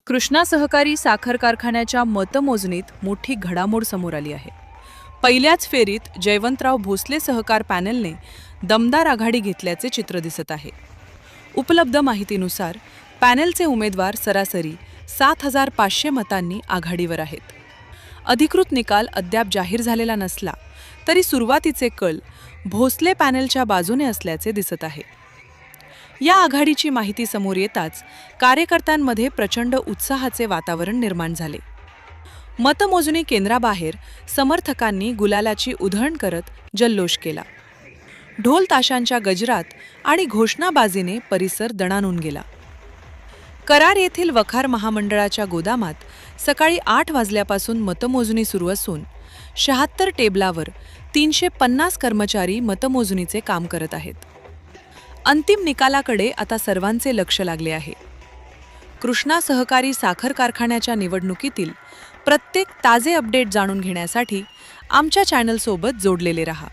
कृष्णा सहकारी साखर कारखान्याच्या मतमोजणीत मोठी घडामोड समोर आली आहे. पहिल्याच फेरीत जयवंतराव भोसले सहकार पॅनलने दमदार आघाडी घेतल्याचे चित्र दिसत आहे. उपलब्ध माहितीनुसार पॅनलचे उमेदवार सरासरी 7,500 मतांनी आघाडीवर आहेत. अधिकृत निकाल अद्याप जाहीर झालेला नसला तरी सुरुवातीचे कल भोसले पॅनलच्या बाजूने असल्याचे दिसत आहे. या आघाडीची माहिती समोर येताच कार्यकर्त्यांमध्ये प्रचंड उत्साहाचे वातावरण निर्माण झाले. मतमोजणी केंद्राबाहेर समर्थकांनी गुलालाची उधळण करत जल्लोष केला. ढोल ताशांच्या गजरात आणि घोषणाबाजीने परिसर दणाणून गेला. कराड येथील वखार महामंडळाच्या गोदामात सकाळी 8 वाजल्यापासून मतमोजणी सुरू असून 76 टेबलावर 350 कर्मचारी मतमोजणीचे काम करत आहेत. अंतिम निकालाकडे आता सर्वांचे लक्ष लागले आहे. कृष्णा सहकारी साखर कारखान्याच्या निवडणुकीतील प्रत्येक ताजे अपडेट जाणून घेण्यासाठी आमच्या चॅनलसोबत जोडलेले रहा.